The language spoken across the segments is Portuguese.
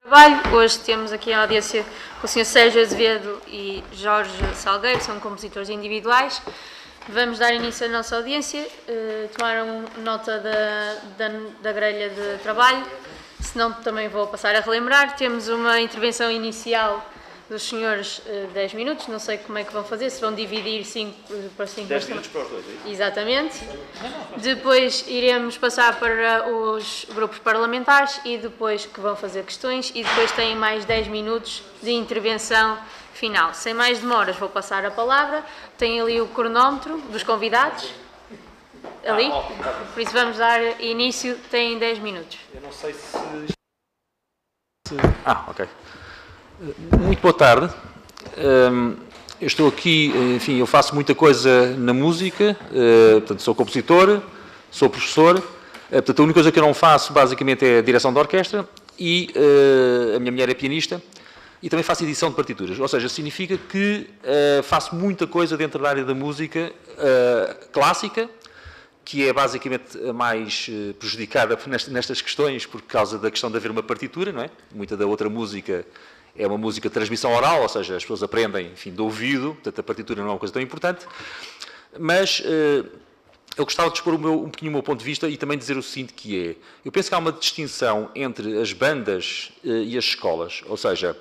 Trabalho. Hoje temos aqui a audiência com o Sr. Sérgio Azevedo e Jorge Salgueiro, são compositores individuais. Vamos dar início à nossa audiência. Tomaram nota da grelha de trabalho, senão também vou passar a relembrar. Temos uma intervenção inicial dos senhores 10 minutos, não sei como é que vão fazer, se vão dividir 5 para 5. 10 minutos para os dois, é isso? Exatamente. Depois iremos passar para os grupos parlamentares e depois que vão fazer questões e depois têm mais 10 minutos de intervenção final. Sem mais demoras vou passar a palavra. Tem ali o cronómetro dos convidados. Ali. Por isso vamos dar início, tem 10 minutos. Eu não sei se... ok. Muito boa tarde. Eu estou aqui, enfim, eu faço muita coisa na música, portanto, sou compositor, sou professor, portanto, a única coisa que eu não faço, basicamente, é a direção de orquestra e a minha mulher é pianista e também faço edição de partituras, ou seja, significa que faço muita coisa dentro da área da música clássica, que é basicamente a mais prejudicada nestas questões por causa da questão de haver uma partitura, não é? Muita da outra música é uma música de transmissão oral, ou seja, as pessoas aprendem, enfim, de ouvido, portanto a partitura não é uma coisa tão importante, mas eu gostava de expor um bocadinho o meu ponto de vista e também dizer o seguinte, que é, eu penso que há uma distinção entre as bandas e as escolas, ou seja,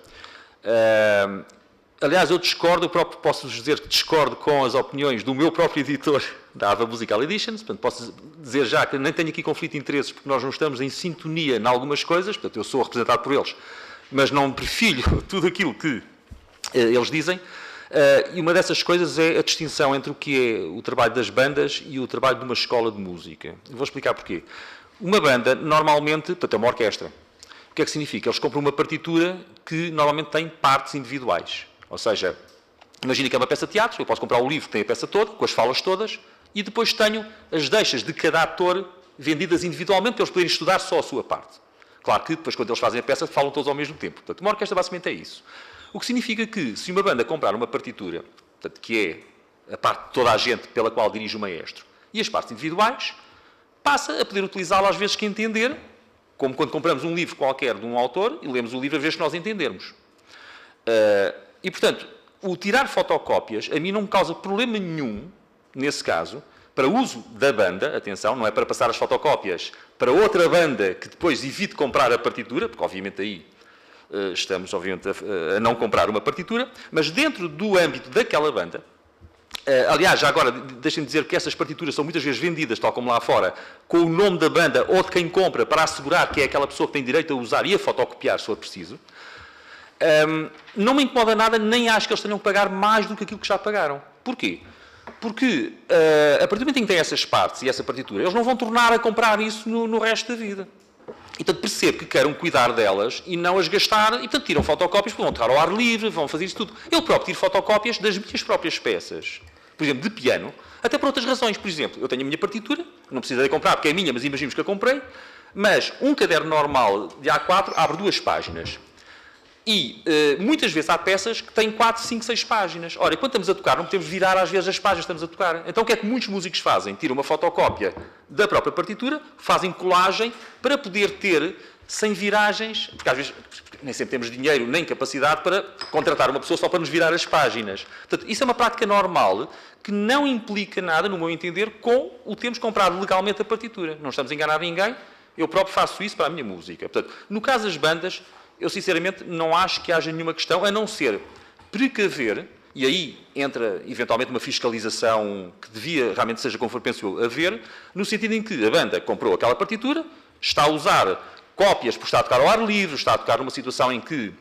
aliás, eu discordo, eu próprio posso dizer que discordo com as opiniões do meu próprio editor da Ava Musical Editions, portanto, posso dizer já que nem tenho aqui conflito de interesses, porque nós não estamos em sintonia em algumas coisas, portanto, eu sou representado por eles, mas não prefiro tudo aquilo que eles dizem, e uma dessas coisas é a distinção entre o que é o trabalho das bandas e o trabalho de uma escola de música. Vou explicar porquê. Uma banda, normalmente, portanto, é uma orquestra. O que é que significa? Eles compram uma partitura que normalmente tem partes individuais. Ou seja, imagina que é uma peça de teatro, eu posso comprar o livro que tem a peça toda, com as falas todas, e depois tenho as deixas de cada ator vendidas individualmente para eles poderem estudar só a sua parte. Claro que depois, quando eles fazem a peça, falam todos ao mesmo tempo. Portanto, uma orquestra basicamente é isso. O que significa que, se uma banda comprar uma partitura, portanto, que é a parte de toda a gente pela qual dirige o maestro, e as partes individuais, passa a poder utilizá-la às vezes que entender, como quando compramos um livro qualquer de um autor e lemos o livro às vezes que nós entendermos. E, portanto, o tirar fotocópias, a mim não me causa problema nenhum, nesse caso, para uso da banda, atenção, não é para passar as fotocópias para outra banda que depois evite comprar a partitura, porque obviamente aí estamos obviamente a não comprar uma partitura, mas dentro do âmbito daquela banda, aliás, já agora deixem-me dizer que essas partituras são muitas vezes vendidas, tal como lá fora, com o nome da banda ou de quem compra, para assegurar que é aquela pessoa que tem direito a usar e a fotocopiar, se for preciso. Não me incomoda nada, nem acho que eles tenham que pagar mais do que aquilo que já pagaram. Porquê? Porque, a partir do momento em que têm essas partes e essa partitura, eles não vão tornar a comprar isso no resto da vida. E, portanto, percebo que queiram cuidar delas e não as gastar, e, portanto, tiram fotocópias, vão tocar ao ar livre, vão fazer isso tudo. Eu próprio tiro fotocópias das minhas próprias peças, por exemplo, de piano, até por outras razões. Por exemplo, eu tenho a minha partitura, não precisei comprar porque é minha, mas imaginemos que a comprei, mas um caderno normal de A4 abre 2 páginas. E muitas vezes há peças que têm 4, 5, 6 páginas. Ora, quando estamos a tocar, não podemos virar às vezes as páginas que estamos a tocar. Então o que é que muitos músicos fazem? Tiram uma fotocópia da própria partitura, fazem colagem para poder ter sem viragens, porque às vezes nem sempre temos dinheiro nem capacidade para contratar uma pessoa só para nos virar as páginas. Portanto, isso é uma prática normal que não implica nada, no meu entender, com o termos comprado legalmente a partitura. Não estamos a enganar ninguém. Eu próprio faço isso para a minha música. Portanto, no caso das bandas, eu, sinceramente, não acho que haja nenhuma questão, a não ser precaver, e aí entra, eventualmente, uma fiscalização que devia, realmente, seja conforme penso eu, haver, no sentido em que a banda comprou aquela partitura, está a usar cópias por estar a tocar ao ar livre, está a tocar numa situação em que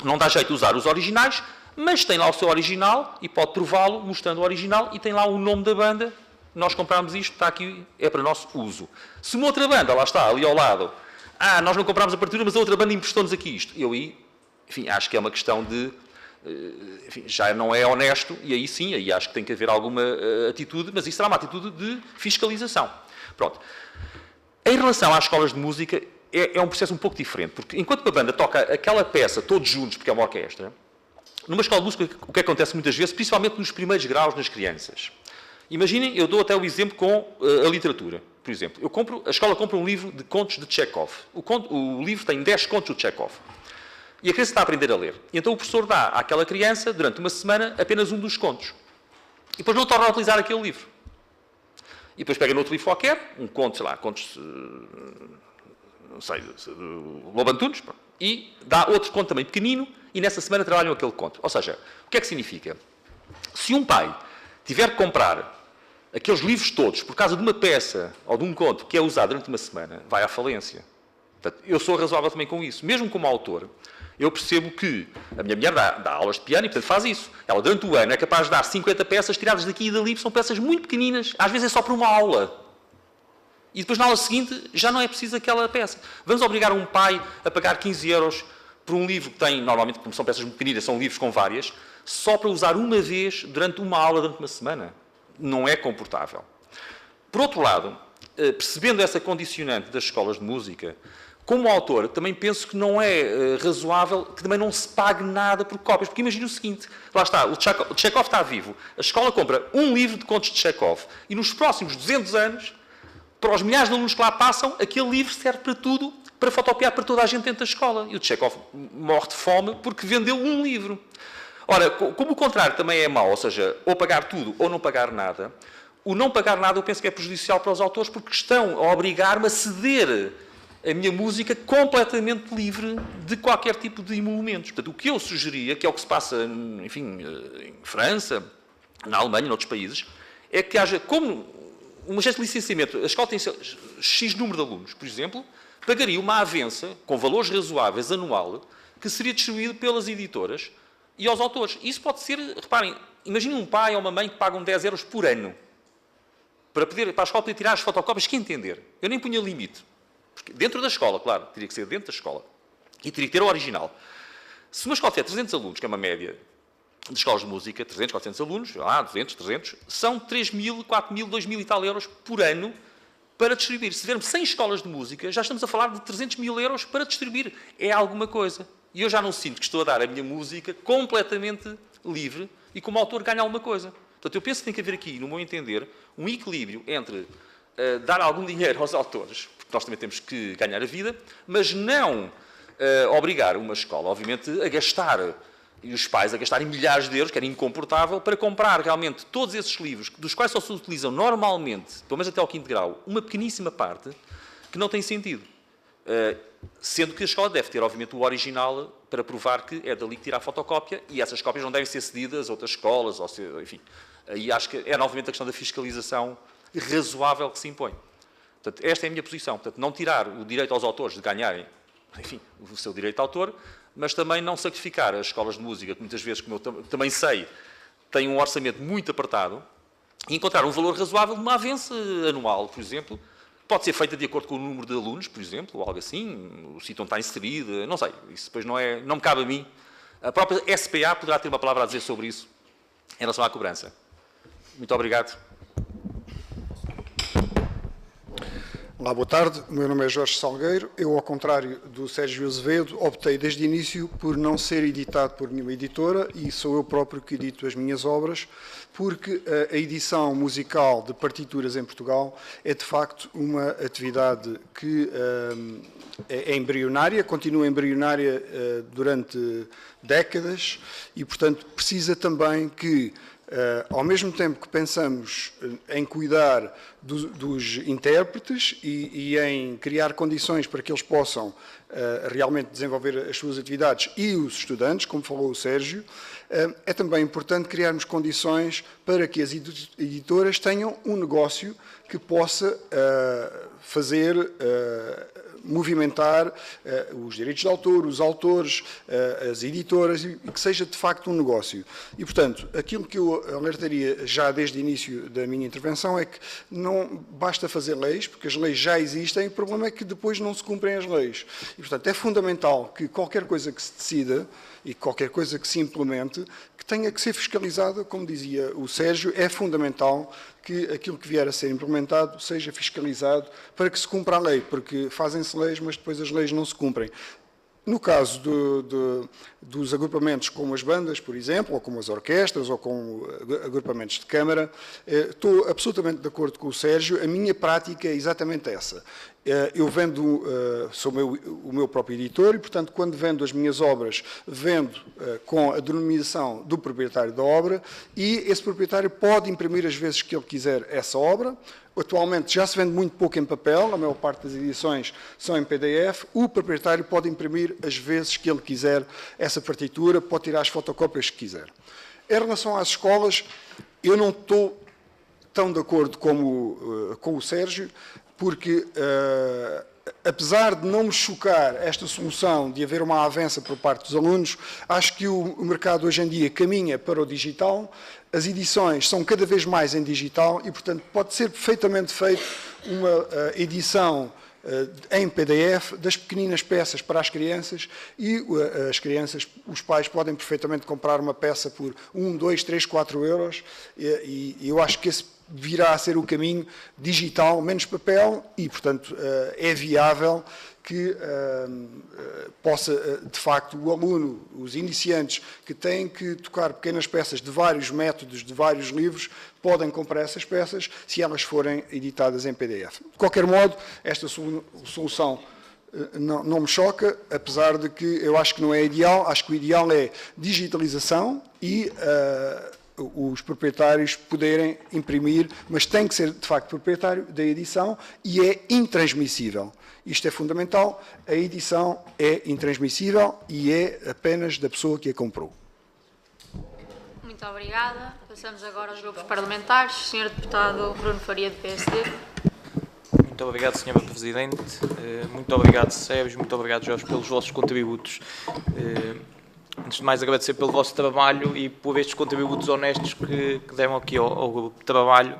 não dá jeito de usar os originais, mas tem lá o seu original e pode prová-lo mostrando o original e tem lá o nome da banda, nós comprámos isto, está aqui, é para nosso uso. Se uma outra banda, lá está, ali ao lado, nós não comprámos a partitura, mas a outra banda emprestou-nos aqui isto. Eu aí, enfim, acho que é uma questão de... Enfim, já não é honesto, e aí sim, aí acho que tem que haver alguma atitude, mas isso será uma atitude de fiscalização. Pronto. Em relação às escolas de música, é um processo um pouco diferente, porque enquanto uma banda toca aquela peça todos juntos, porque é uma orquestra, numa escola de música, o que acontece muitas vezes, principalmente nos primeiros graus nas crianças. Imaginem, eu dou até o exemplo com a literatura. Por exemplo, a escola compra um livro de contos de Chekhov. O livro tem 10 contos de Chekhov. E a criança está a aprender a ler. E então o professor dá àquela criança, durante uma semana, apenas um dos contos. E depois não torna a utilizar aquele livro. E depois pega noutro livro qualquer, um conto, sei lá, contos, não sei, Lobo Antunes, e dá outro conto também pequenino, e nessa semana trabalham aquele conto. Ou seja, o que é que significa? Se um pai tiver que comprar aqueles livros todos por causa de uma peça ou de um conto que é usado durante uma semana, vai à falência. Portanto, eu sou razoável também com isso. Mesmo como autor, eu percebo que a minha mulher dá aulas de piano e, portanto, faz isso. Ela, durante o ano, é capaz de dar 50 peças tiradas daqui e dali, são peças muito pequeninas. Às vezes é só para uma aula. E depois, na aula seguinte, já não é preciso aquela peça. Vamos obrigar um pai a pagar 15 euros por um livro que tem, normalmente, como são peças muito pequeninas, são livros com várias, só para usar uma vez durante uma aula, durante uma semana. Não é comportável. Por outro lado, percebendo essa condicionante das escolas de música, como autor, também penso que não é razoável que também não se pague nada por cópias. Porque imagine o seguinte, lá está, o Chekhov está vivo, a escola compra um livro de contos de Chekhov e nos próximos 200 anos, para os milhares de alunos que lá passam, aquele livro serve para tudo, para fotocopiar para toda a gente dentro da escola. E o Chekhov morre de fome porque vendeu um livro. Ora, como o contrário também é mau, ou seja, ou pagar tudo ou não pagar nada, o não pagar nada eu penso que é prejudicial para os autores porque estão a obrigar-me a ceder a minha música completamente livre de qualquer tipo de emolumentos. Portanto, o que eu sugeria, que é o que se passa, enfim, em França, na Alemanha, noutros países, é que haja, como uma agência de licenciamento, a escola tem X número de alunos, por exemplo, pagaria uma avença, com valores razoáveis, anual, que seria distribuído pelas editoras e aos autores. Isso pode ser, reparem, imaginem um pai ou uma mãe que pagam 10 euros por ano para a escola poder tirar as fotocópias que entender. Eu nem punha limite. Porque dentro da escola, claro, teria que ser dentro da escola. E teria que ter o original. Se uma escola tiver 300 alunos, que é uma média de escolas de música, 300, 400 alunos, 200, 300, são 3.000, 4.000, 2.000 e tal euros por ano para distribuir. Se tivermos 100 escolas de música, já estamos a falar de 300.000 euros para distribuir. É alguma coisa. E eu já não sinto que estou a dar a minha música completamente livre e como autor ganho alguma coisa. Portanto, eu penso que tem que haver aqui, no meu entender, um equilíbrio entre dar algum dinheiro aos autores, porque nós também temos que ganhar a vida, mas não obrigar uma escola, obviamente, a gastar, e os pais a gastarem milhares de euros, que era incomportável, para comprar realmente todos esses livros, dos quais só se utilizam normalmente, pelo menos até ao 5º grau, uma pequeníssima parte, que não tem sentido. Sendo que a escola deve ter, obviamente, o original para provar que é dali que tira a fotocópia e essas cópias não devem ser cedidas a outras escolas, ou ser, enfim. Aí acho que é novamente a questão da fiscalização razoável que se impõe. Portanto, esta é a minha posição. Portanto, não tirar o direito aos autores de ganharem, enfim, o seu direito de autor, mas também não sacrificar as escolas de música, que muitas vezes, como eu também sei, têm um orçamento muito apertado, e encontrar um valor razoável de uma avença anual, por exemplo. Pode ser feita de acordo com o número de alunos, por exemplo, ou algo assim, o sítio onde está inserido, não sei, isso depois não me cabe a mim. A própria SPA poderá ter uma palavra a dizer sobre isso, em relação à cobrança. Muito obrigado. Olá, boa tarde. O meu nome é Jorge Salgueiro. Eu, ao contrário do Sérgio Azevedo, optei desde o início por não ser editado por nenhuma editora e sou eu próprio que edito as minhas obras, porque a edição musical de partituras em Portugal é, de facto, uma atividade que é embrionária, continua embrionária durante décadas e, portanto, precisa também que, ao mesmo tempo que pensamos em cuidar dos intérpretes e em criar condições para que eles possam realmente desenvolver as suas atividades e os estudantes, como falou o Sérgio, é também importante criarmos condições para que as editoras tenham um negócio que possa movimentar os direitos de autor, os autores, as editoras, e que seja de facto um negócio. E, portanto, aquilo que eu alertaria já desde o início da minha intervenção é que não basta fazer leis, porque as leis já existem, o problema é que depois não se cumprem as leis. E, portanto, é fundamental que qualquer coisa que se decida e qualquer coisa que se implemente, que tenha que ser fiscalizada, como dizia o Sérgio, é fundamental que aquilo que vier a ser implementado seja fiscalizado para que se cumpra a lei, porque fazem-se leis, mas depois as leis não se cumprem. No caso dos agrupamentos como as bandas, por exemplo, ou como as orquestras, ou como agrupamentos de câmara, estou absolutamente de acordo com o Sérgio, a minha prática é exatamente essa. Eu vendo, sou o meu próprio editor e, portanto, quando vendo as minhas obras, vendo com a denominação do proprietário da obra e esse proprietário pode imprimir as vezes que ele quiser essa obra. Atualmente já se vende muito pouco em papel, a maior parte das edições são em PDF. O proprietário pode imprimir as vezes que ele quiser essa partitura, pode tirar as fotocópias que quiser. Em relação às escolas, eu não estou tão de acordo com o Sérgio, porque, apesar de não me chocar esta solução de haver uma avança por parte dos alunos, acho que o mercado hoje em dia caminha para o digital, as edições são cada vez mais em digital e, portanto, pode ser perfeitamente feita uma edição em PDF das pequeninas peças para as crianças e as crianças, os pais podem perfeitamente comprar uma peça por 1, 2, 3, 4 euros e eu acho que esse virá a ser o caminho digital, menos papel e, portanto, é viável que possa, de facto, o aluno, os iniciantes que têm que tocar pequenas peças de vários métodos, de vários livros, podem comprar essas peças se elas forem editadas em PDF. De qualquer modo, esta solução não me choca, apesar de que eu acho que não é ideal, acho que o ideal é digitalização e os proprietários poderem imprimir, mas tem que ser, de facto, proprietário da edição e é intransmissível. Isto é fundamental, a edição é intransmissível e é apenas da pessoa que a comprou. Muito obrigada. Passamos agora aos grupos parlamentares. Sr. Deputado Bruno Faria, do PSD. Muito obrigado, Sra. Presidente. Muito obrigado, Sérgio. Muito obrigado, Jorge, pelos vossos contributos. Antes de mais, agradecer pelo vosso trabalho e por estes contributos honestos que deram aqui ao grupo de trabalho.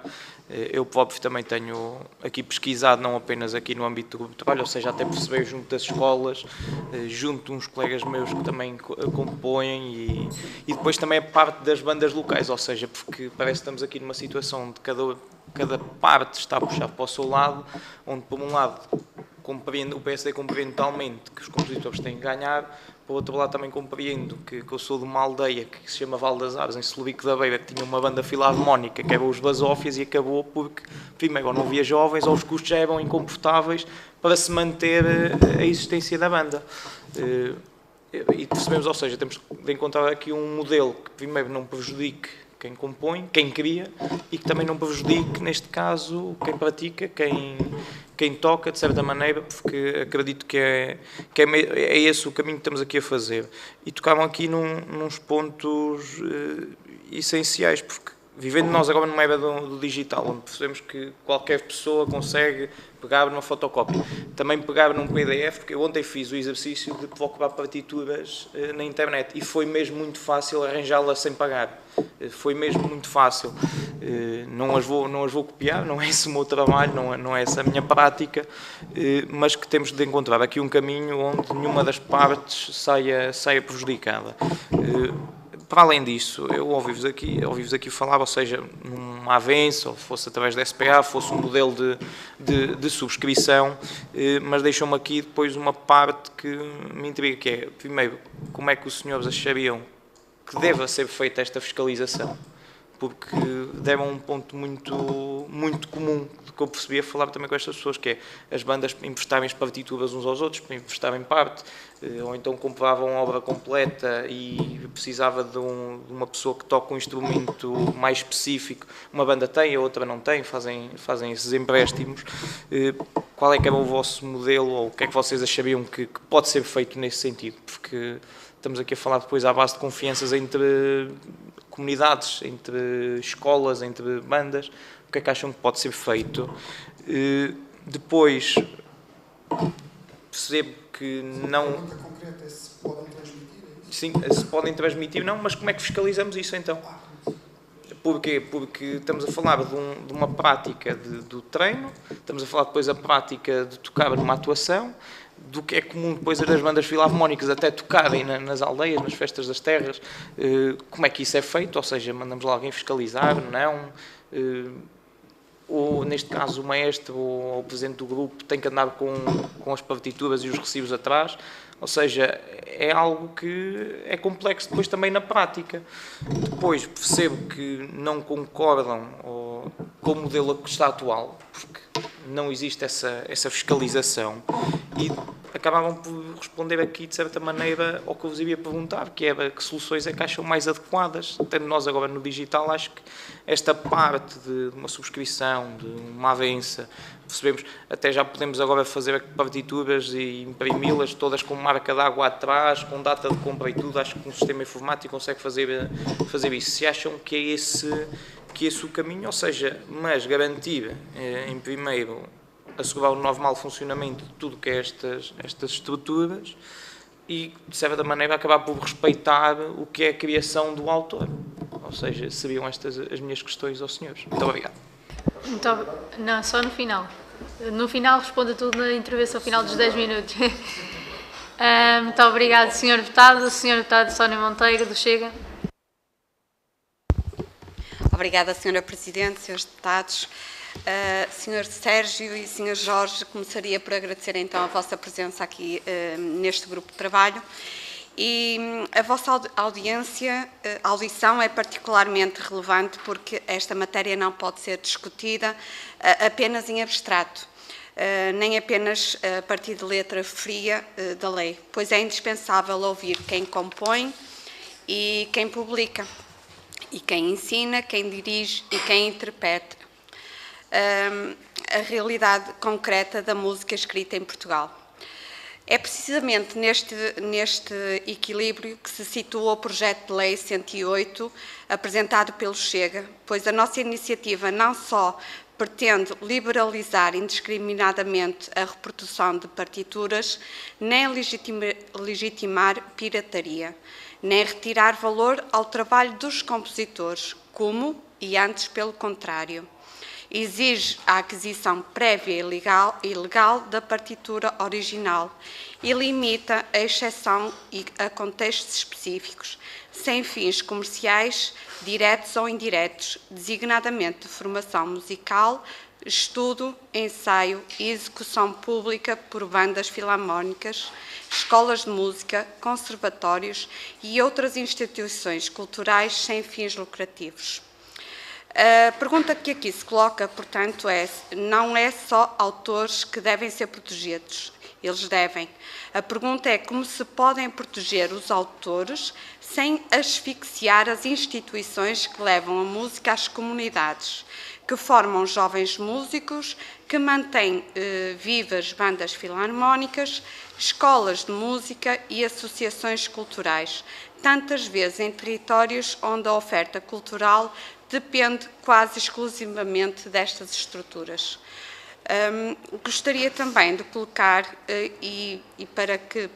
Eu próprio também tenho aqui pesquisado, não apenas aqui no âmbito do grupo de trabalho, ou seja, até perceber junto das escolas, junto de uns colegas meus que também compõem e depois também a parte das bandas locais, ou seja, porque parece que estamos aqui numa situação de cada parte está a puxar para o seu lado, onde por um lado o PSD compreende totalmente que os compositores têm que ganhar, por outro lado também compreendo que eu sou de uma aldeia que se chama Val das Aves, em Celubico da Beira, que tinha uma banda filarmónica que era os Basófias e acabou porque, primeiro, ou não havia jovens ou os custos já eram incomportáveis para se manter a existência da banda. E percebemos, ou seja, temos de encontrar aqui um modelo que, primeiro, não prejudique quem compõe, quem cria, e que também não prejudique, neste caso, quem pratica, quem toca, de certa maneira, porque acredito que é esse o caminho que estamos aqui a fazer. E tocaram aqui nos pontos essenciais, porque vivendo nós agora numa era do digital, onde percebemos que qualquer pessoa consegue pegar numa fotocópia, também pegar num PDF, porque eu ontem fiz o exercício de procurar partituras na internet e foi mesmo muito fácil arranjá-las sem pagar. Foi mesmo muito fácil. Não as vou copiar, não é esse o meu trabalho, não é essa a minha prática, mas que temos de encontrar aqui um caminho onde nenhuma das partes saia prejudicada. Para além disso, eu ouvi-vos aqui falar, ou seja, num avanço, ou fosse através da SPA, fosse um modelo de subscrição, mas deixou-me aqui depois uma parte que me intriga, que é, primeiro, como é que os senhores achariam que deva ser feita esta fiscalização? Porque deram um ponto muito comum do que eu percebi a falar também com estas pessoas, que é as bandas emprestarem as partituras uns aos outros, para emprestarem parte, ou então compravam a obra completa e precisava de uma pessoa que toca um instrumento mais específico, uma banda tem, a outra não tem, fazem esses empréstimos. Qual é que era o vosso modelo, ou o que é que vocês achariam que pode ser feito nesse sentido? Porque estamos aqui a falar depois à base de confianças entre comunidades, entre escolas, entre bandas, o que é que acham que pode ser feito? Depois, percebo que não... A pergunta concreta é se podem transmitir, é isso? Sim, se podem transmitir, não, mas como é que fiscalizamos isso então? Porquê? Porque estamos a falar de uma prática do treino, estamos a falar depois da prática de tocar numa atuação, do que é comum depois das bandas filarmónicas até tocarem nas aldeias, nas festas das terras, como é que isso é feito, ou seja, mandamos lá alguém fiscalizar, não, ou neste caso o maestro ou o presidente do grupo tem que andar com as partituras e os recibos atrás, ou seja, é algo que é complexo depois também na prática. Depois percebo que não concordam com o modelo que está atual, porque não existe essa fiscalização e acabavam por responder aqui, de certa maneira, ao que eu vos ia perguntar, que era que soluções é que acham mais adequadas. Tendo nós agora no digital, acho que esta parte de uma subscrição, de uma avança, percebemos, até já podemos agora fazer partituras e imprimi-las todas com marca d'água atrás, com data de compra e tudo. Acho que um sistema informático consegue fazer isso. Se acham que é esse o caminho, ou seja, mas garantir, em primeiro, assegurar o normal funcionamento de tudo que é estas estruturas e, de certa maneira, acabar por respeitar o que é a criação do autor. Ou seja, seriam estas as minhas questões aos senhores. Muito obrigado. Não, só no final. No final responda tudo na intervenção final dos 10 minutos. Muito obrigado, Sr. Deputado. Sr. Deputado Sónia Monteiro, do Chega. Obrigada, Sra. Presidente, Srs. Deputados. Sr. Sérgio e Sr. Jorge, começaria por agradecer então a vossa presença aqui neste grupo de trabalho. E a vossa audição é particularmente relevante porque esta matéria não pode ser discutida apenas em abstrato, nem apenas a partir de letra fria da lei, pois é indispensável ouvir quem compõe e quem publica, e quem ensina, quem dirige e quem interpreta a realidade concreta da música escrita em Portugal. É precisamente neste equilíbrio que se situa o projeto de lei 108, apresentado pelo Chega, pois a nossa iniciativa não só pretende liberalizar indiscriminadamente a reprodução de partituras, nem legitimar pirataria, nem retirar valor ao trabalho dos compositores, como, e antes pelo contrário, exige a aquisição prévia e legal da partitura original e limita a exceção a contextos específicos, sem fins comerciais, diretos ou indiretos, designadamente de formação musical, estudo, ensaio e execução pública por bandas filarmónicas, escolas de música, conservatórios e outras instituições culturais sem fins lucrativos. A pergunta que aqui se coloca, portanto, não é só autores que devem ser protegidos, eles devem. A pergunta é como se podem proteger os autores sem asfixiar as instituições que levam a música às comunidades, que formam jovens músicos, que mantêm vivas bandas filarmónicas, escolas de música e associações culturais, tantas vezes em territórios onde a oferta cultural depende quase exclusivamente destas estruturas. Gostaria também de colocar, e para que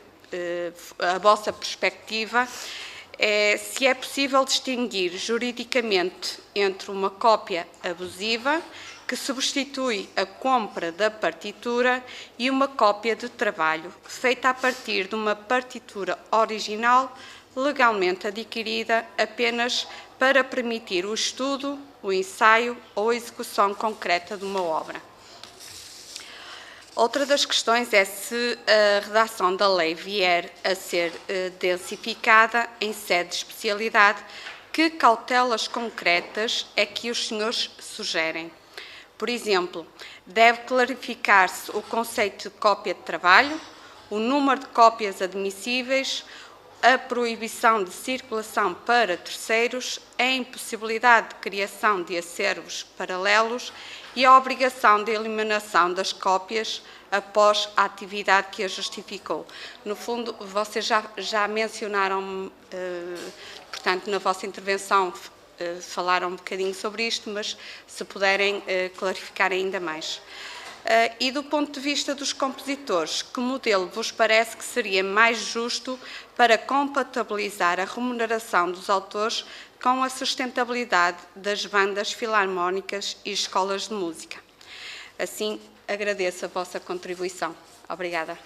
a vossa perspectiva, se é possível distinguir juridicamente entre uma cópia abusiva, que substitui a compra da partitura, e uma cópia de trabalho, feita a partir de uma partitura original, legalmente adquirida apenas para permitir o estudo, o ensaio ou a execução concreta de uma obra. Outra das questões é se a redação da lei vier a ser densificada em sede de especialidade, que cautelas concretas é que os senhores sugerem? Por exemplo, deve clarificar-se o conceito de cópia de trabalho, o número de cópias admissíveis, a proibição de circulação para terceiros, a impossibilidade de criação de acervos paralelos e a obrigação de eliminação das cópias após a atividade que a justificou. No fundo, vocês já mencionaram, portanto, na vossa intervenção, falaram um bocadinho sobre isto, mas se puderem clarificar ainda mais. E do ponto de vista dos compositores, que modelo vos parece que seria mais justo para compatibilizar a remuneração dos autores com a sustentabilidade das bandas filarmónicas e escolas de música? Assim, agradeço a vossa contribuição. Obrigada.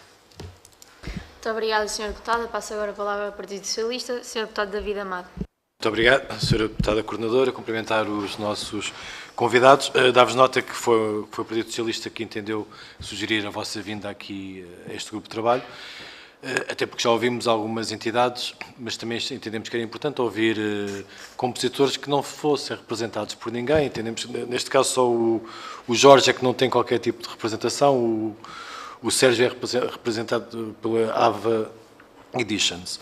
Muito obrigada, Sra. Deputada. Passo agora a palavra ao Partido Socialista. Sr. Deputado David Amado. Muito obrigado, Sra. Deputada Coordenadora. Cumprimentar os nossos convidados. Dar-vos nota que foi o Partido Socialista que entendeu sugerir a vossa vinda aqui a este grupo de trabalho. até porque já ouvimos algumas entidades, mas também entendemos que era importante ouvir compositores que não fossem representados por ninguém. Entendemos que, neste caso, só o Jorge é que não tem qualquer tipo de representação, o Sérgio é representado pela AVA Editions.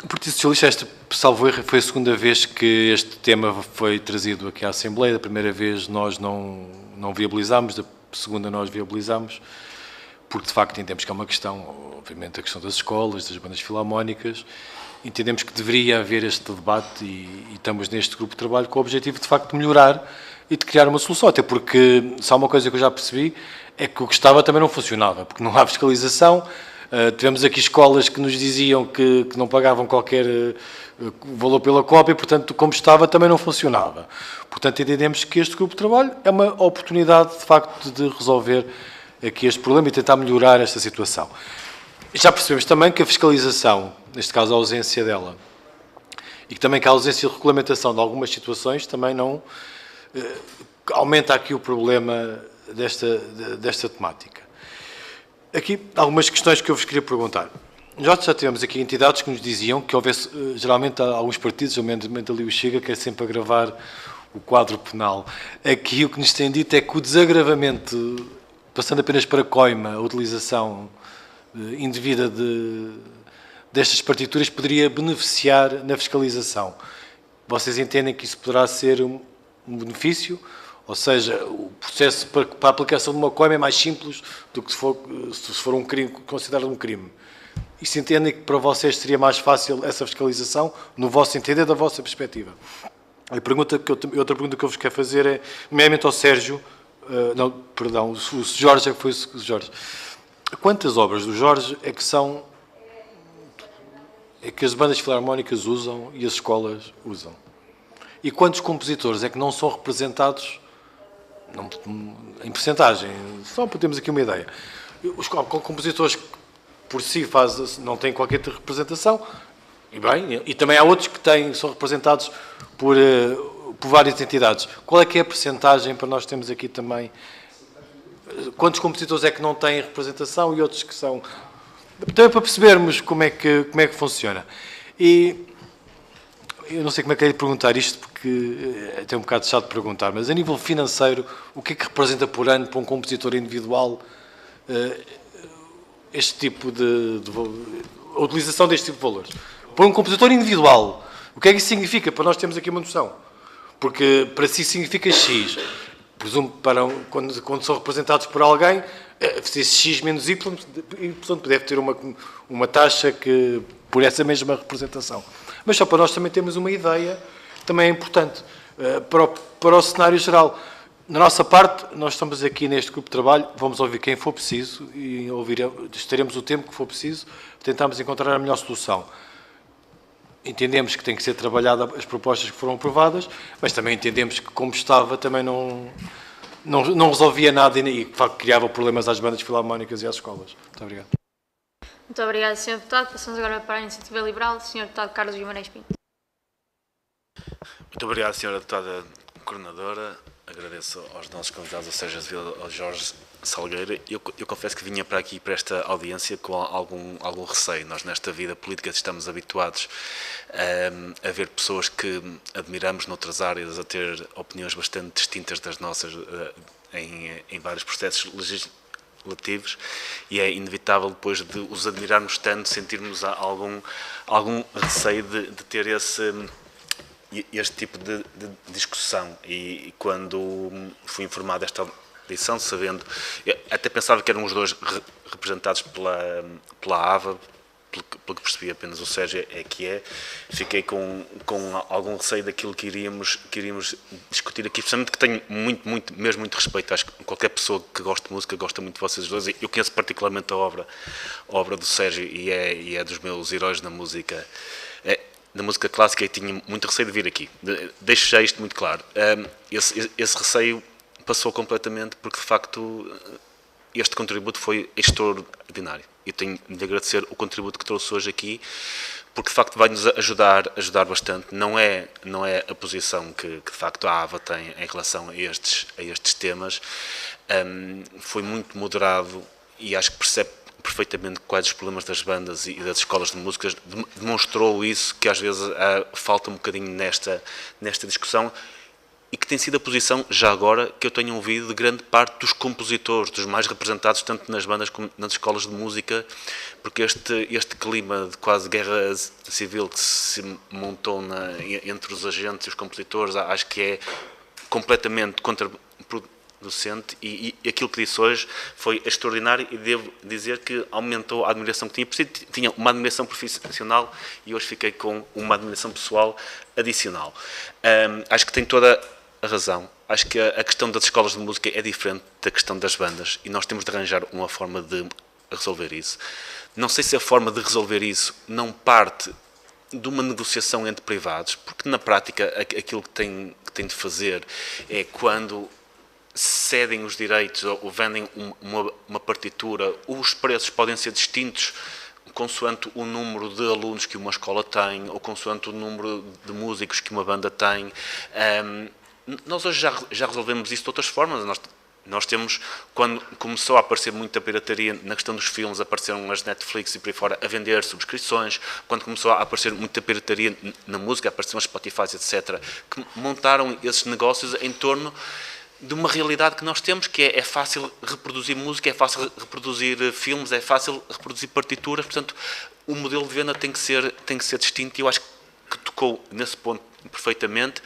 O Partido Socialista, salvo erro, foi a segunda vez que este tema foi trazido aqui à Assembleia. Da primeira vez nós não viabilizámos, da segunda nós viabilizámos, porque de facto entendemos que é uma questão, obviamente a questão das escolas, das bandas filarmónicas, entendemos que deveria haver este debate e estamos neste grupo de trabalho com o objetivo de facto de melhorar e de criar uma solução, até porque, se há uma coisa que eu já percebi, é que o que estava também não funcionava, porque não há fiscalização. Tivemos aqui escolas que nos diziam que não pagavam qualquer valor pela cópia, portanto, como estava, também não funcionava. Portanto, entendemos que este grupo de trabalho é uma oportunidade, de facto, de resolver aqui este problema e tentar melhorar esta situação. Já percebemos também que a fiscalização, neste caso a ausência dela, e que também que a ausência de regulamentação de algumas situações também não aumenta aqui o problema desta temática. Aqui, algumas questões que eu vos queria perguntar. Nós já tivemos aqui entidades que nos diziam que houvesse, geralmente, há alguns partidos, nomeadamente ali o Chega, que é sempre agravar o quadro penal. Aqui o que nos tem dito é que o desagravamento, passando apenas para coima, a utilização indevida destas partituras, poderia beneficiar na fiscalização. Vocês entendem que isso poderá ser um benefício? Ou seja, o processo para a aplicação de uma coima é mais simples do que se for um crime, considerado um crime. E se entendem que para vocês seria mais fácil essa fiscalização, no vosso entender, da vossa perspectiva? Outra pergunta que eu vos quero fazer é, nomeadamente ao Sérgio, o Jorge, é que foi o Jorge. Quantas obras do Jorge é que as bandas filarmónicas usam e as escolas usam? E quantos compositores é que não são representados em percentagem? Só para termos aqui uma ideia. Os compositores que por si não têm qualquer tipo de representação, e também há outros que são representados por várias entidades. Qual é que é a percentagem para nós termos aqui também? Quantos compositores é que não têm representação e outros que são? Também para percebermos como é que funciona. E eu não sei como é que é de perguntar isto, porque é até um bocado chato de perguntar, mas a nível financeiro, o que é que representa por ano para um compositor individual este tipo a utilização deste tipo de valores? Para um compositor individual, o que é que isso significa? Para nós termos aqui uma noção. Porque para si significa X. Presumo quando são representados por alguém, se X menos Y, portanto, deve ter uma taxa por essa mesma representação. Mas só para nós também termos uma ideia, também é importante. Para o cenário geral, na nossa parte, nós estamos aqui neste grupo de trabalho, vamos ouvir quem for preciso e estaremos o tempo que for preciso, tentarmos encontrar a melhor solução. Entendemos que tem que ser trabalhada as propostas que foram aprovadas, mas também entendemos que, como estava, também não resolvia nada e, de facto, criava problemas às bandas filarmónicas e às escolas. Muito obrigado. Muito obrigado, Sr. Deputado. Passamos agora para a Iniciativa Liberal, Sr. Deputado Carlos Guimarães Pinto. Muito obrigado, Sra. Deputada Coordenadora. Agradeço aos nossos convidados, ao Sérgio Azevedo, ao Jorge Salgueiro. Eu confesso que vinha para aqui, para esta audiência, com algum receio. Nós, nesta vida política, estamos habituados a ver pessoas que admiramos noutras áreas, a ter opiniões bastante distintas das nossas em vários processos legislativos, e é inevitável, depois de os admirarmos tanto, sentirmos algum receio de ter este tipo de discussão. E quando fui informado desta audição, sabendo, até pensava que eram os dois representados pela AVA, pelo que percebi, apenas o Sérgio fiquei com algum receio daquilo que iríamos discutir aqui, especialmente que tenho mesmo muito respeito. Acho que qualquer pessoa que gosta de música gosta muito de vocês dois. Eu conheço particularmente a obra do Sérgio e é dos meus heróis na música clássica, e tinha muito receio de vir aqui. Deixo já isto muito claro. Esse receio passou completamente, porque de facto este contributo foi extraordinário. Eu tenho de agradecer o contributo que trouxe hoje aqui, porque de facto vai-nos ajudar bastante. Não é a posição que de facto a AVA tem em relação a estes temas. Foi muito moderado e acho que perfeitamente quais os problemas das bandas e das escolas de música, demonstrou isso, que às vezes falta um bocadinho nesta discussão, e que tem sido a posição, já agora, que eu tenho ouvido de grande parte dos compositores, dos mais representados, tanto nas bandas como nas escolas de música, porque este clima de quase guerra civil que se montou entre os agentes e os compositores, acho que é completamente contraproducente, e aquilo que disse hoje foi extraordinário, e devo dizer que aumentou a admiração que tinha. Tinha uma admiração profissional e hoje fiquei com uma admiração pessoal adicional. Acho que tem toda a razão. Acho que a questão das escolas de música é diferente da questão das bandas e nós temos de arranjar uma forma de resolver isso. Não sei se a forma de resolver isso não parte de uma negociação entre privados, porque na prática aquilo que tem de fazer é quando cedem os direitos ou vendem uma partitura, os preços podem ser distintos consoante o número de alunos que uma escola tem ou consoante o número de músicos que uma banda tem. Nós hoje já resolvemos isso de outras formas. Nós temos, quando começou a aparecer muita pirataria na questão dos filmes, apareceram as Netflix e por aí fora a vender subscrições, quando começou a aparecer muita pirataria na música, apareceram as Spotify, etc., que montaram esses negócios em torno de uma realidade que nós temos, que é fácil reproduzir música, é fácil reproduzir filmes, é fácil reproduzir partituras, portanto, o modelo de venda tem que ser distinto, e eu acho que tocou nesse ponto perfeitamente.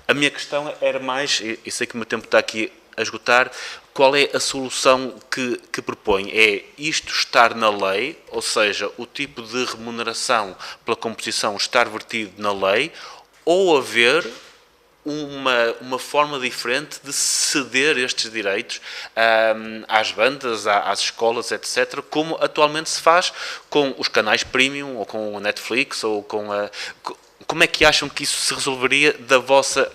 A minha questão era mais, e sei que o meu tempo está aqui a esgotar, qual é a solução que propõe? É isto estar na lei, ou seja, o tipo de remuneração pela composição estar vertido na lei, ou haver uma forma diferente de ceder estes direitos às bandas, às escolas, etc., como atualmente se faz com os canais premium, ou com a Netflix, ou com a... Como é que acham que isso se resolveria da vossa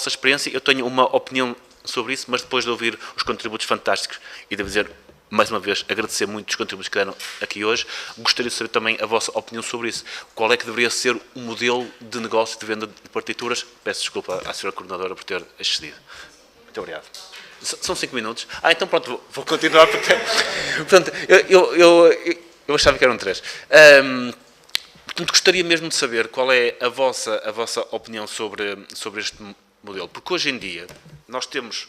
experiência? Eu tenho uma opinião sobre isso, mas depois de ouvir os contributos fantásticos, e devo dizer, mais uma vez, agradecer muito os contributos que deram aqui hoje, gostaria de saber também a vossa opinião sobre isso. Qual é que deveria ser o modelo de negócio de venda de partituras? Peço desculpa à senhora coordenadora por ter excedido. Muito obrigado. São 5 minutos. Então pronto, vou continuar, porque... Portanto, eu achava que eram 3. Portanto, gostaria mesmo de saber qual é a vossa opinião sobre este modelo, porque hoje em dia nós temos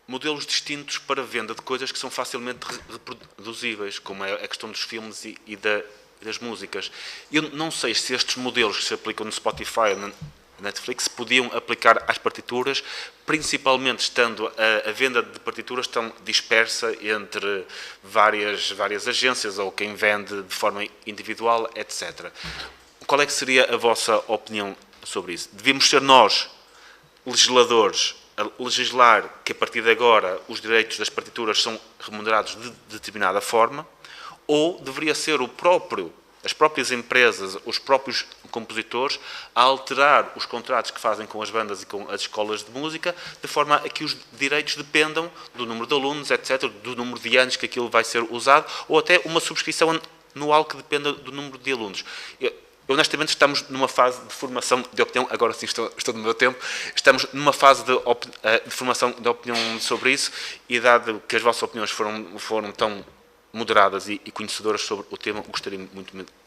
modelos distintos para venda de coisas que são facilmente reproduzíveis, como é a questão dos filmes e das músicas. Eu não sei se estes modelos que se aplicam no Spotify ou na Netflix podiam aplicar às partituras, principalmente estando a venda de partituras tão dispersa entre várias agências ou quem vende de forma individual, etc. Qual é que seria a vossa opinião sobre isso? Devíamos ser nós, legisladores, a legislar que a partir de agora os direitos das partituras são remunerados de determinada forma, ou deveria ser as próprias empresas, os próprios compositores, a alterar os contratos que fazem com as bandas e com as escolas de música, de forma a que os direitos dependam do número de alunos, etc., do número de anos que aquilo vai ser usado, ou até uma subscrição anual que dependa do número de alunos. Honestamente, estamos numa fase de formação de opinião, agora sim estou no meu tempo, estamos numa fase de formação de opinião sobre isso, e dado que as vossas opiniões foram tão moderadas e conhecedoras sobre o tema, gostaria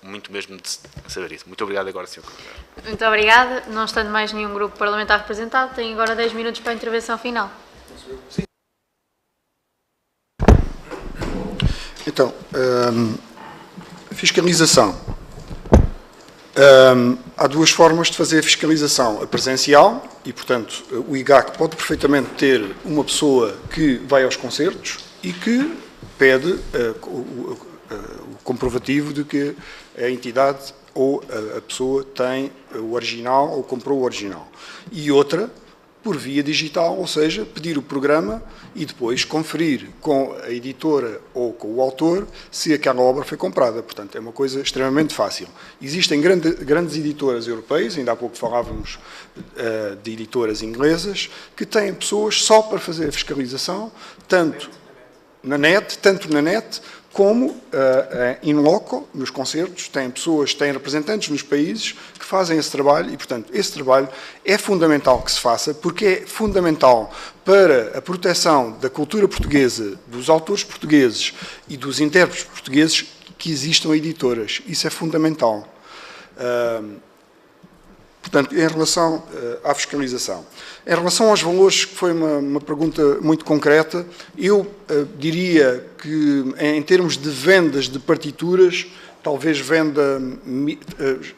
muito mesmo de saber isso. Muito obrigado agora, Sr. Coordenador. Muito obrigada. Não estando mais nenhum grupo parlamentar representado, tem agora 10 minutos para a intervenção final. Então, fiscalização. Há duas formas de fazer a fiscalização. A presencial, e portanto o IGAC pode perfeitamente ter uma pessoa que vai aos concertos e que pede o comprovativo de que a entidade ou a pessoa tem o original ou comprou o original. E outra, por via digital, ou seja, pedir o programa e depois conferir com a editora ou com o autor se aquela obra foi comprada. Portanto, é uma coisa extremamente fácil. Existem grandes editoras europeias, ainda há pouco falávamos de editoras inglesas, que têm pessoas só para fazer a fiscalização, tanto na net, como in loco, nos concertos, têm pessoas, têm representantes nos países que fazem esse trabalho e, portanto, esse trabalho é fundamental que se faça, porque é fundamental para a proteção da cultura portuguesa, dos autores portugueses e dos intérpretes portugueses que existam editoras. Isso é fundamental. Portanto, em relação à fiscalização. Em relação aos valores, que foi uma pergunta muito concreta, eu diria que, em termos de vendas de partituras, talvez venda...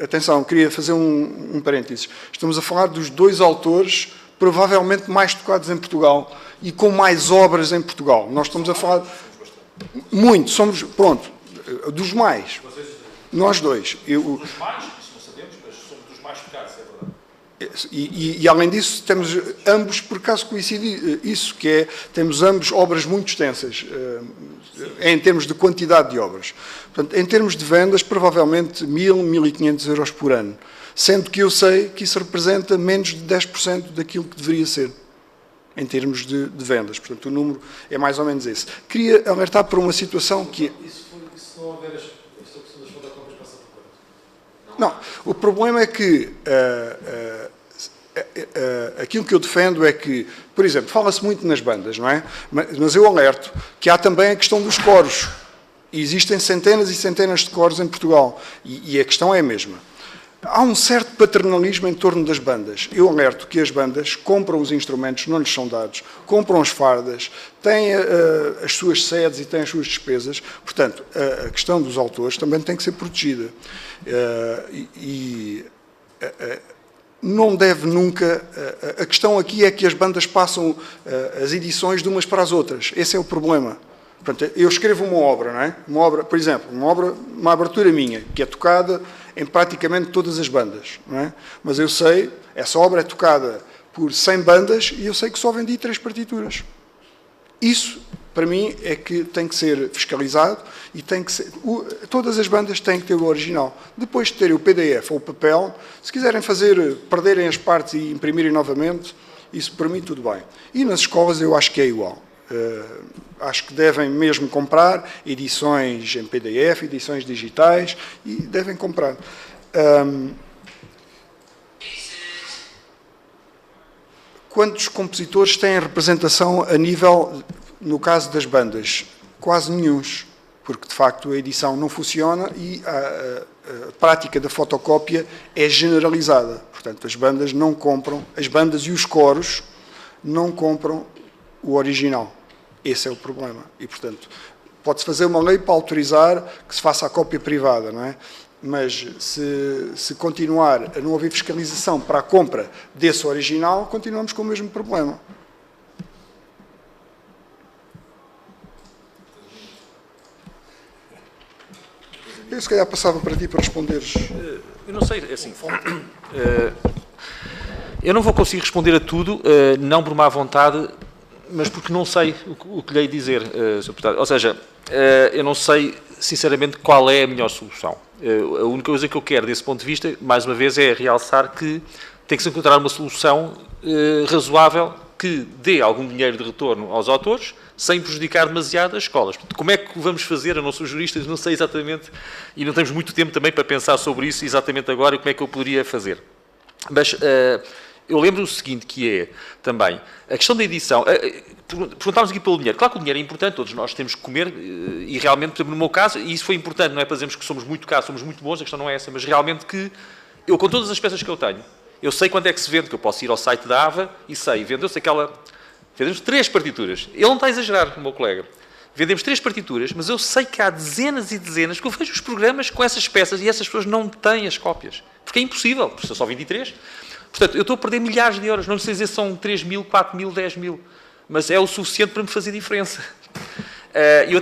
Atenção, queria fazer um parênteses. Estamos a falar dos 2 autores provavelmente mais tocados em Portugal e com mais obras em Portugal. Nós estamos a falar... Muito, somos... Pronto, dos mais. Nós 2. Dos mais, isso não sabemos, mas somos dos mais tocados, é verdade. E além disso, temos ambos, por acaso coincide isso, que é, temos ambos obras muito extensas, em termos de quantidade de obras. Portanto, em termos de vendas, provavelmente 1.000, 1.500 euros por ano, sendo que eu sei que isso representa menos de 10% daquilo que deveria ser, em termos de vendas. Portanto, o número é mais ou menos esse. Queria alertar para uma situação que... Se não houver esta questão das fotocopias, passa por quanto? Não, o problema é que aquilo que eu defendo é que, por exemplo, fala-se muito nas bandas, não é? Mas eu alerto que há também a questão dos coros. E existem centenas e centenas de coros em Portugal. E a questão é a mesma. Há um certo paternalismo em torno das bandas. Eu alerto que as bandas compram os instrumentos, não lhes são dados, compram as fardas, têm as suas sedes e têm as suas despesas. Portanto, a questão dos autores também tem que ser protegida. Não deve nunca... A questão aqui é que as bandas passam as edições de umas para as outras. Esse é o problema. Portanto, eu escrevo uma obra, não é? Uma obra, por exemplo, uma abertura minha, que é tocada em praticamente todas as bandas, não é? Mas eu sei, essa obra é tocada por 100 bandas e eu sei que só vendi 3 partituras. Isso, para mim, é que tem que ser fiscalizado e tem que ser... Todas as bandas têm que ter o original. Depois de terem o PDF ou o papel, se quiserem perderem as partes e imprimirem novamente, isso para mim tudo bem. E nas escolas eu acho que é igual. Acho que devem mesmo comprar edições em PDF, edições digitais, e devem comprar. Quantos compositores têm representação a nível, no caso das bandas? Quase nenhuns, porque de facto a edição não funciona e a prática da fotocópia é generalizada. Portanto, as bandas não compram, as bandas e os coros não compram o original. Esse é o problema. E, portanto, pode-se fazer uma lei para autorizar que se faça a cópia privada, não é? Mas se continuar a não haver fiscalização para a compra desse original, continuamos com o mesmo problema. Eu, se calhar, passava para ti para responderes. Eu não sei, assim... eu não vou conseguir responder a tudo, não por má vontade, mas porque não sei o que lhe hei dizer, Sr. Deputado. Ou seja, eu não sei, sinceramente, qual é a melhor solução. A única coisa que eu quero, desse ponto de vista, mais uma vez, é realçar que tem que se encontrar uma solução razoável que dê algum dinheiro de retorno aos autores, sem prejudicar demasiado as escolas. Como é que vamos fazer? Eu não sou jurista, não sei exatamente, e não temos muito tempo também para pensar sobre isso exatamente agora e como é que eu poderia fazer. Mas... eu lembro o seguinte, que é, também, a questão da edição, perguntámos aqui pelo dinheiro. Claro que o dinheiro é importante, todos nós temos que comer, e realmente, por exemplo, no meu caso, e isso foi importante, não é para dizermos que somos muito caros, somos muito bons, a questão não é essa, mas realmente que, eu com todas as peças que eu tenho, eu sei quanto é que se vende, que eu posso ir ao site da AVA e sei, vendeu-se vendemos 3 partituras. Ele não está a exagerar, o meu colega. Vendemos 3 partituras, mas eu sei que há dezenas e dezenas, que eu vejo os programas com essas peças e essas pessoas não têm as cópias. Porque é impossível, porque eu só vendi 3. Portanto, eu estou a perder milhares de euros. Não sei dizer se são 3.000, 4.000, 10.000. Mas é o suficiente para me fazer diferença. Eu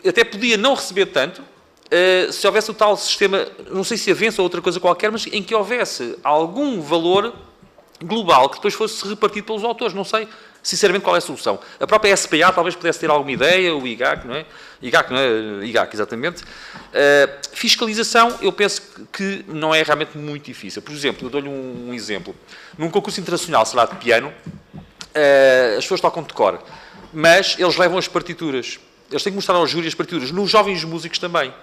até podia não receber tanto se houvesse o tal sistema, não sei se avança ou outra coisa qualquer, mas em que houvesse algum valor global que depois fosse repartido pelos autores. Não sei, sinceramente, qual é a solução. A própria SPA talvez pudesse ter alguma ideia, o IGAC, não é? IGAC, não é? IGAC, exatamente. Fiscalização, eu penso que não é realmente muito difícil. Por exemplo, eu dou-lhe um exemplo. Num concurso internacional, sei lá, de piano, as pessoas tocam de cor, mas eles levam as partituras. Eles têm que mostrar ao júri as partituras. Nos jovens músicos também.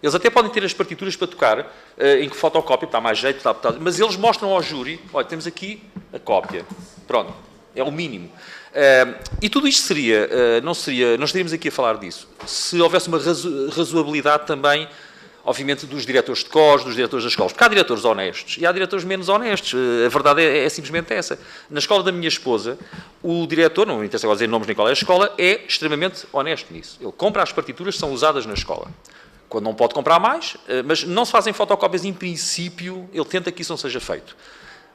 Eles até podem ter as partituras para tocar, em que fotocópia, está mais jeito, mas eles mostram ao júri, olha, temos aqui a cópia. Pronto, é o mínimo. E tudo isto seria, não estaríamos aqui a falar disso, se houvesse uma razoabilidade também, obviamente, dos diretores de cores, dos diretores das escolas. Porque há diretores honestos e há diretores menos honestos. A verdade é simplesmente essa. Na escola da minha esposa, o diretor, não me interessa agora dizer nomes nem qual é a escola, é extremamente honesto nisso. Ele compra as partituras que são usadas na escola. Quando não pode comprar mais, mas não se fazem fotocópias em princípio, ele tenta que isso não seja feito.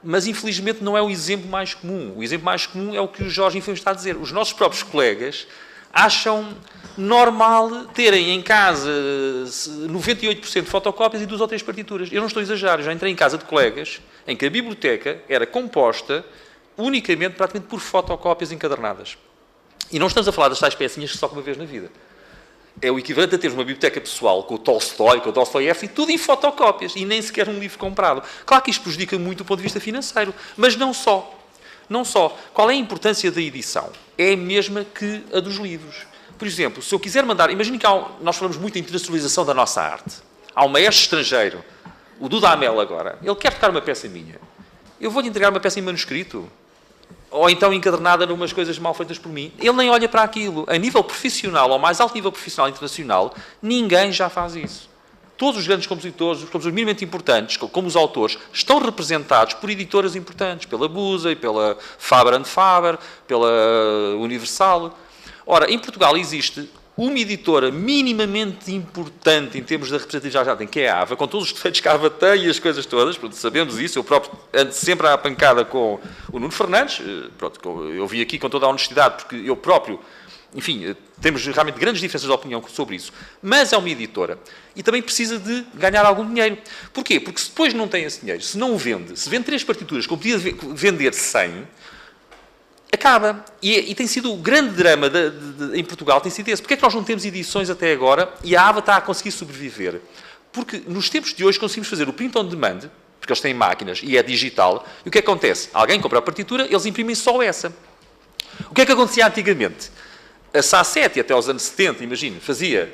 Mas, infelizmente, não é o exemplo mais comum. O exemplo mais comum é o que o Jorge, infelizmente, está a dizer. Os nossos próprios colegas acham normal terem em casa 98% de fotocópias e 2 ou 3 partituras. Eu não estou a exagerar. Eu já entrei em casa de colegas em que a biblioteca era composta unicamente, praticamente, por fotocópias encadernadas. E não estamos a falar das tais pecinhas que só uma vez na vida. É o equivalente a teres uma biblioteca pessoal com o Tolstói, com o Dostoiévski, tudo em fotocópias e nem sequer um livro comprado. Claro que isto prejudica muito do ponto de vista financeiro, mas não só. Não só. Qual é a importância da edição? É a mesma que a dos livros. Por exemplo, se eu quiser mandar... Imagine que nós falamos muito da internacionalização da nossa arte. Há um maestro estrangeiro, o Dudamel agora, ele quer tocar uma peça minha. Eu vou-lhe entregar uma peça em manuscrito? Ou então encadernada numas coisas mal feitas por mim? Ele nem olha para aquilo. A nível profissional, ao mais alto nível profissional internacional, ninguém já faz isso. Todos os grandes compositores, os compositores minimamente importantes, como os autores, estão representados por editoras importantes, pela Busa, pela Faber & Faber, pela Universal. Ora, em Portugal existe uma editora minimamente importante em termos da representatividade, que é a AVA, com todos os defeitos que a AVA tem e as coisas todas, pronto, sabemos isso, eu próprio ando sempre à pancada com o Nuno Fernandes, pronto, eu vi aqui com toda a honestidade, porque eu próprio, enfim, temos realmente grandes diferenças de opinião sobre isso, mas é uma editora e também precisa de ganhar algum dinheiro. Porquê? Porque se depois não tem esse dinheiro, se não o vende, se vende 3 partituras, como podia vender 100, acaba. E tem sido o grande drama em Portugal, tem sido esse. Porquê é que nós não temos edições até agora e a AVA está a conseguir sobreviver? Porque nos tempos de hoje conseguimos fazer o print on demand, porque eles têm máquinas e é digital, e o que acontece? Alguém compra a partitura, eles imprimem só essa. O que é que acontecia antigamente? A Sassetti, até aos anos 70, imagine, fazia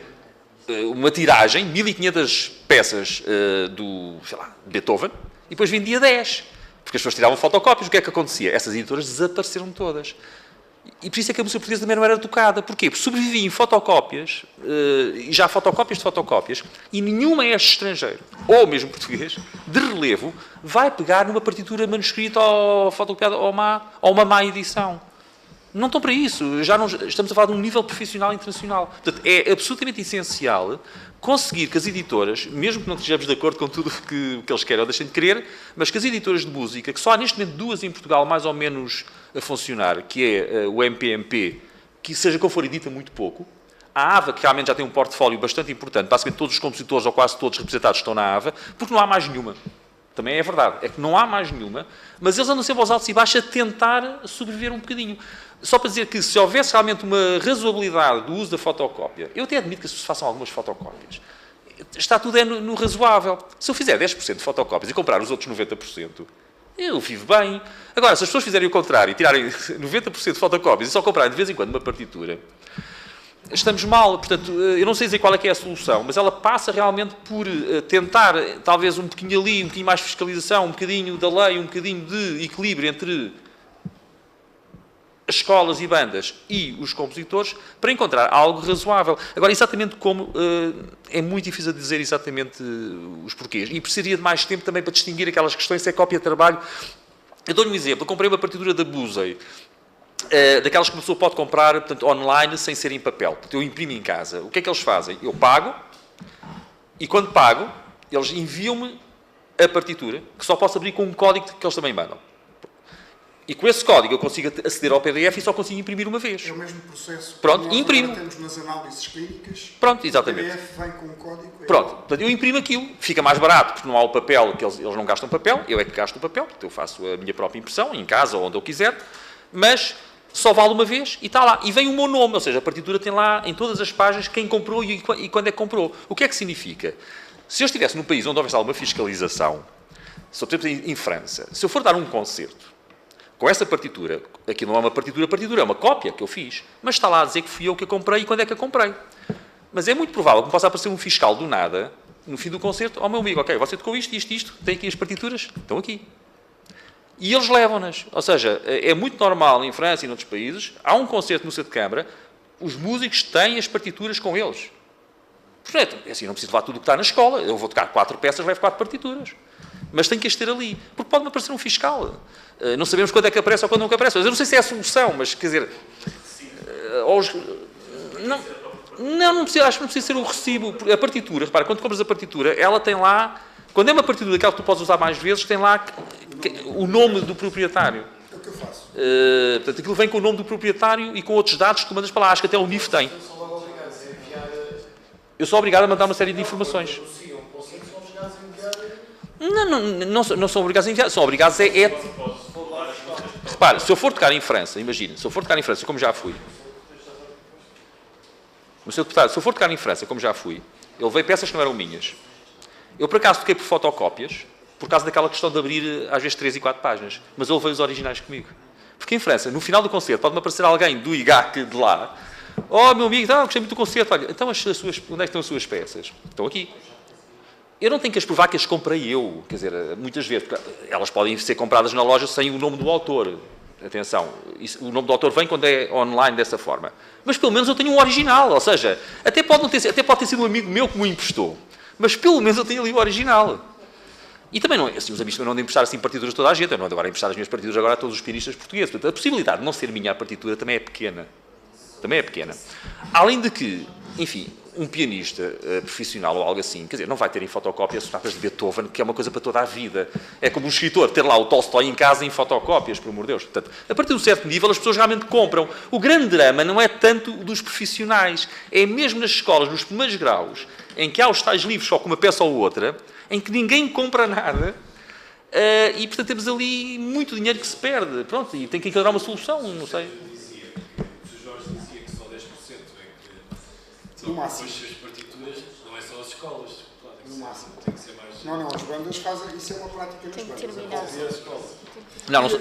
uma tiragem, 1500 peças do, sei lá, Beethoven, e depois vendia 10. Porque as pessoas tiravam fotocópias, o que é que acontecia? Essas editoras desapareceram todas. E por isso é que a música portuguesa também não era tocada. Porquê? Porque sobrevivia em fotocópias, e já fotocopias de fotocópias, e nenhum maestro estrangeiro, ou mesmo português, de relevo, vai pegar numa partitura manuscrita ou fotocopiada ou uma má edição. Não estão para isso. Já não, estamos a falar de um nível profissional internacional. Portanto, é absolutamente essencial conseguir que as editoras, mesmo que não estejamos de acordo com tudo o que eles querem ou deixem de querer, mas que as editoras de música, que só há neste momento 2 em Portugal mais ou menos a funcionar, que é o MPMP, que seja como for edita muito pouco, a AVA, que realmente já tem um portfólio bastante importante, basicamente todos os compositores ou quase todos representados estão na AVA, porque não há mais nenhuma. Também é verdade, é que não há mais nenhuma, mas eles andam sempre aos altos e baixos a tentar sobreviver um bocadinho. Só para dizer que se houvesse realmente uma razoabilidade do uso da fotocópia, eu até admito que as pessoas façam algumas fotocópias. Está tudo no razoável. Se eu fizer 10% de fotocópias e comprar os outros 90%, eu vivo bem. Agora, se as pessoas fizerem o contrário e tirarem 90% de fotocópias e só comprarem de vez em quando uma partitura, estamos mal. Portanto, eu não sei dizer qual é que é a solução, mas ela passa realmente por tentar, talvez um pouquinho ali, um bocadinho mais de fiscalização, um bocadinho da lei, um bocadinho de equilíbrio entre as escolas e bandas e os compositores, para encontrar algo razoável. Agora, exatamente como, é muito difícil dizer exatamente os porquês. E precisaria de mais tempo também para distinguir aquelas questões, se é cópia de trabalho. Eu dou-lhe um exemplo. Eu comprei uma partitura da Busey, daquelas que uma pessoa pode comprar, portanto, online, sem ser em papel. Portanto, eu imprimo em casa. O que é que eles fazem? Eu pago, e quando pago, eles enviam-me a partitura, que só posso abrir com um código que eles também mandam. E com esse código eu consigo aceder ao PDF e só consigo imprimir uma vez. É o mesmo processo. Pronto, nós imprimo. Temos nas análises clínicas. Pronto, exatamente. O PDF vem com um código. Pronto, portanto, eu imprimo aquilo. Fica mais barato, porque não há o papel, que eles não gastam papel. Eu é que gasto o papel, porque eu faço a minha própria impressão, em casa ou onde eu quiser. Mas só vale uma vez e está lá. E vem o meu nome, ou seja, a partitura tem lá em todas as páginas quem comprou e quando é que comprou. O que é que significa? Se eu estivesse num país onde houvesse alguma fiscalização, se eu, por exemplo, em França, se eu for dar um concerto, com essa partitura, aqui não é uma partitura, é uma cópia que eu fiz, mas está lá a dizer que fui eu que a comprei e quando é que a comprei. Mas é muito provável que me possa aparecer um fiscal do nada, no fim do concerto, ao meu amigo, ok, você tocou isto, tem aqui as partituras? Estão aqui. E eles levam-nas. Ou seja, é muito normal em França e noutros países, há um concerto no Museu de Câmara, os músicos têm as partituras com eles. Portanto, é assim, não preciso levar tudo o que está na escola, eu vou tocar 4 peças, levo 4 partituras. Mas tem que as ter ali, porque pode-me aparecer um fiscal. Não sabemos quando é que aparece ou quando não aparece. Eu não sei se é a solução, mas quer dizer... Não precisa, acho que não precisa ser o recibo. A partitura, repara, quando compras a partitura, ela tem lá... Quando é uma partitura daquela que tu podes usar mais vezes, tem lá o nome do proprietário. É o que eu faço. Portanto, aquilo vem com o nome do proprietário e com outros dados que tu mandas para lá. Acho que até o NIF tem. Eu sou obrigado a mandar uma série de informações. Não são obrigados a enviar. São obrigados Repara, se eu for tocar em França, imagina, se eu for tocar em França, como já fui... se eu for tocar em França, como já fui, eu levei peças que não eram minhas. Eu, por acaso, toquei por fotocópias, por causa daquela questão de abrir, às vezes, 3 e 4 páginas. Mas eu levei os originais comigo. Porque em França, no final do concerto, pode-me aparecer alguém do IGAC de lá. Oh, meu amigo, gostei muito do concerto. Olha, então, onde é que estão as suas peças? Estão aqui. Eu não tenho que as provar que as comprei eu. Quer dizer, muitas vezes, porque elas podem ser compradas na loja sem o nome do autor. Atenção, o nome do autor vem quando é online dessa forma. Mas pelo menos eu tenho um original, ou seja, até pode ter sido um amigo meu que me emprestou, mas pelo menos eu tenho ali o original. E também não, assim, os amigos não andam a emprestar assim partituras a toda a gente, eu não ando agora a emprestar as minhas partituras agora a todos os pianistas portugueses. Portanto, a possibilidade de não ser minha a partitura também é pequena. Além de que, enfim, um pianista profissional ou algo assim, quer dizer, não vai ter em fotocópia as sonatas de Beethoven, que é uma coisa para toda a vida. É como um escritor ter lá o Tolstói em casa em fotocópias, por amor de Deus. Portanto, a partir de um certo nível, as pessoas realmente compram. O grande drama não é tanto dos profissionais, é mesmo nas escolas, nos primeiros graus, em que há os tais livros só com uma peça ou outra, em que ninguém compra nada, e, portanto, temos ali muito dinheiro que se perde. Pronto, e tem que encontrar uma solução, não sei. No máximo. As partituras não é só as escolas. No máximo. Tem que ser mais... Não, as bandas fazem, isso é uma prática nas bandas.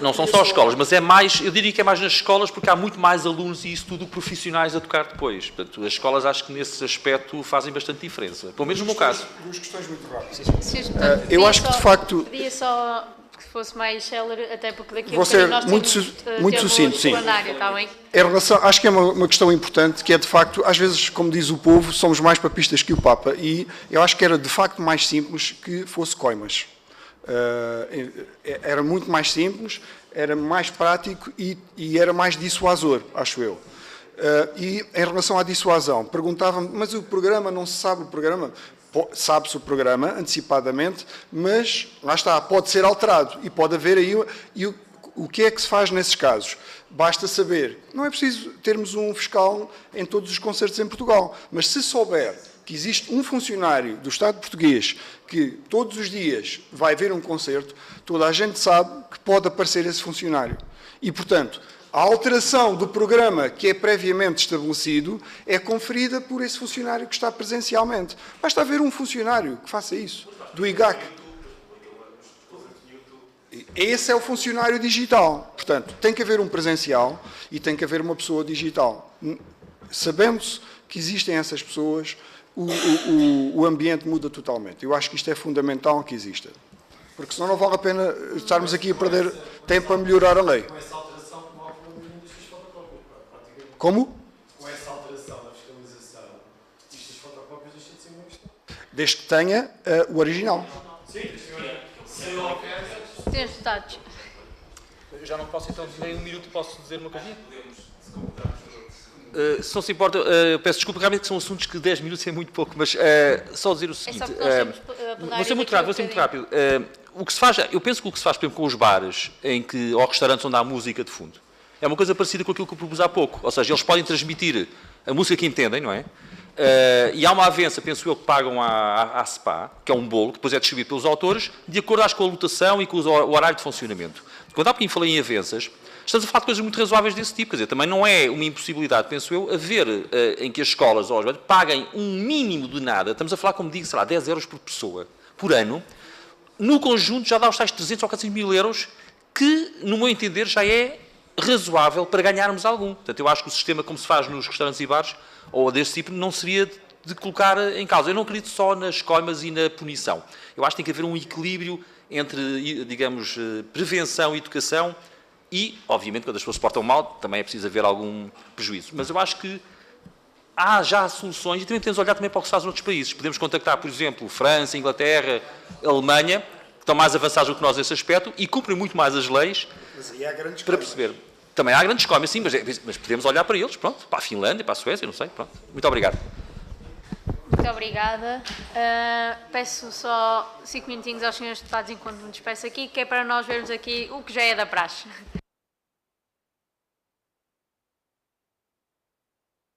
Não são só as escolas, mas é mais, eu diria que é mais nas escolas porque há muito mais alunos e isso tudo profissionais a tocar depois. Portanto, as escolas acho que nesse aspecto fazem bastante diferença, pelo menos no meu caso. Duas questões muito rápidas. Eu acho que de facto... Pedia só que fosse mais célere, até porque daqui a Vou ser nós muito sucinto, sim. Está bem? Em relação, acho que é uma questão importante, que é de facto, às vezes, como diz o povo, somos mais papistas que o Papa, e eu acho que era de facto mais simples que fosse coimas. Era muito mais simples, era mais prático e era mais dissuasor, acho eu. E em relação à dissuasão, perguntava-me, mas o programa, não se sabe o programa? Sabe-se o programa antecipadamente, mas lá está, pode ser alterado e pode haver aí... O que é que se faz nesses casos? Basta saber, não é preciso termos um fiscal em todos os concertos em Portugal, mas se souber que existe um funcionário do Estado português que todos os dias vai ver um concerto, toda a gente sabe que pode aparecer esse funcionário. E, portanto, a alteração do programa que é previamente estabelecido é conferida por esse funcionário que está presencialmente. Basta haver um funcionário que faça isso, do IGAC. Esse é o funcionário digital. Portanto, tem que haver um presencial e tem que haver uma pessoa digital. Sabemos que existem essas pessoas, o ambiente muda totalmente. Eu acho que isto é fundamental que exista. Porque senão não vale a pena estarmos aqui a perder tempo a melhorar a lei. Como? Com essa alteração da fiscalização, estas fotocópias deixam de ser uma questão. Desde que tenha o original. Sim, se houver... Senhores deputados. Eu já não posso, então, nem um minuto posso dizer uma coisinha? Se não se importa, peço desculpa, realmente que são assuntos que 10 minutos é muito pouco, mas só dizer o seguinte. Vou ser muito rápido. O que se faz, eu penso que o que se faz, por exemplo, com os bares ou restaurantes onde há música de fundo, é uma coisa parecida com aquilo que eu propus há pouco. Ou seja, eles podem transmitir a música que entendem, não é? E há uma avença, penso eu, que pagam à SPA, que é um bolo, que depois é distribuído pelos autores, de acordo com a lotação e com o horário de funcionamento. Quando há pouquinho falei em avenças, estamos a falar de coisas muito razoáveis desse tipo. Quer dizer, também não é uma impossibilidade, penso eu, haver em que as escolas ou os bancos paguem um mínimo de nada. Estamos a falar, como digo, sei lá, 10 euros por pessoa, por ano. No conjunto já dá os tais 300 ou 400 mil euros que, no meu entender, já é razoável para ganharmos algum. Portanto, eu acho que o sistema, como se faz nos restaurantes e bares, ou deste tipo, não seria de colocar em causa. Eu não acredito só nas coimas e na punição. Eu acho que tem que haver um equilíbrio entre, digamos, prevenção e educação e, obviamente, quando as pessoas se portam mal, também é preciso haver algum prejuízo. Mas eu acho que há já soluções e também podemos olhar também para o que se faz noutros países. Podemos contactar, por exemplo, França, Inglaterra, Alemanha, que estão mais avançados do que nós nesse aspecto e cumprem muito mais as leis para perceber. Também há grandes coimas, sim, mas podemos olhar para eles, pronto, para a Finlândia, para a Suécia, não sei, pronto. Muito obrigado. Muito obrigada. Peço só 5 minutinhos aos senhores deputados enquanto me despeço aqui, que é para nós vermos aqui o que já é da praxe.